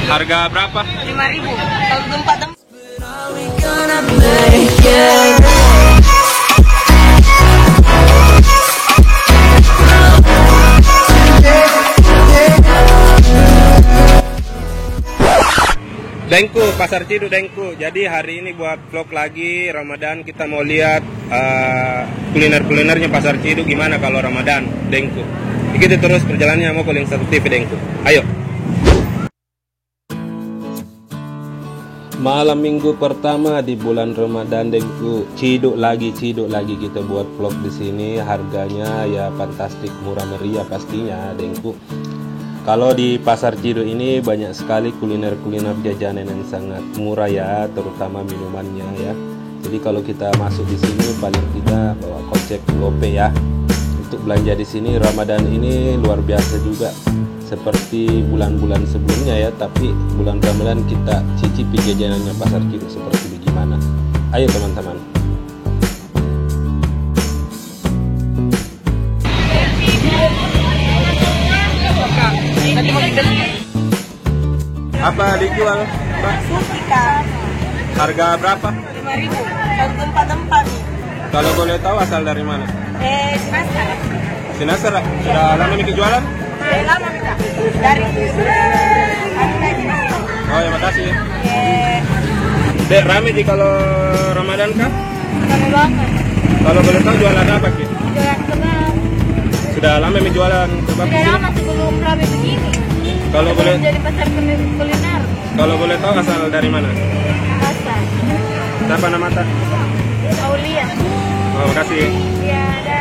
Harga berapa? 5.000. Kalau gempa Dengku, Pasar Ciduk Dengku. Jadi hari ini buat vlog lagi Ramadan, kita mau lihat kuliner-kulinernya Pasar Ciduk gimana kalau Ramadan Dengku. Ikuti terus perjalanannya mau Link 1 TV Dengku. Ayo. Malam minggu pertama di bulan Ramadan Dengku. Ciduk lagi kita buat vlog di sini. Harganya ya fantastik, murah meriah pastinya Dengku. Kalau di Pasar Ciduk ini banyak sekali kuliner-kuliner jajanan yang sangat murah ya, terutama minumannya ya. Jadi kalau kita masuk di sini paling tidak bawa kocek gope ya. Untuk belanja di sini Ramadan ini luar biasa juga. Seperti bulan-bulan sebelumnya ya, tapi bulan Ramadan kita cicipi jajanannya Pasar Ciduk seperti bagaimana. Ayo teman-teman. Apa dijual? Sutika. Harga berapa? 5.000. Kalau gempa nih. Kalau boleh tahu asal dari mana? Sinasar. Sinasar. Sudah lama nih jualan? Lama kita. Dari Oh ya, makasih. Dek, rame di kalau Ramadan kah? Rame banget. Kalau boleh tahu jualan apa Ki? Jualan kebab. Sudah lama nih jualan kebab? Sudah lama sebelum rame begini. Kalau boleh jadi pasar kuliner. Kalau boleh tahu asal dari mana? Pasar. Siapa nama tak? Aulia. Oh, makasih. Ya, ada.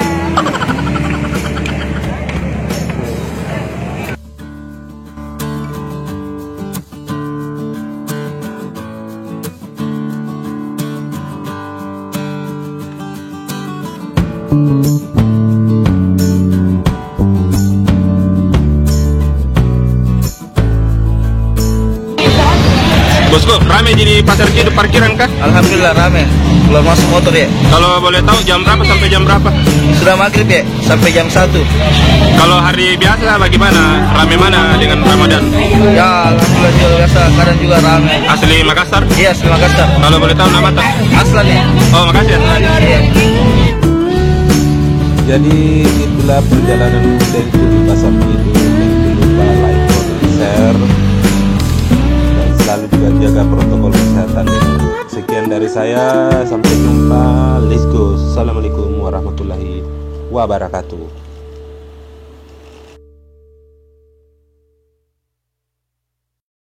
Bosku, rame di Pasar Ciduk parkiran kah? Alhamdulillah rame. Keluar masuk motor ya. Kalau boleh tahu jam berapa sampai jam berapa? Sudah maghrib ya, sampai jam 1. Kalau hari biasa bagaimana? Rame mana dengan Ramadan? Ya alhamdulillah juga biasa, kadang juga rame. Asli Makassar? Iya, asli Makassar. Kalau boleh tahu nama tak? Aslan ya. Oh, makasih. Iya. Jadi itulah perjalanan Dengku di Pasar Ciduk. Jangan lupa like, comment, share, dan selalu juga jaga protokol kesehatan. Sekian dari saya, sampai jumpa. Let's go. Assalamualaikum warahmatullahi wabarakatuh.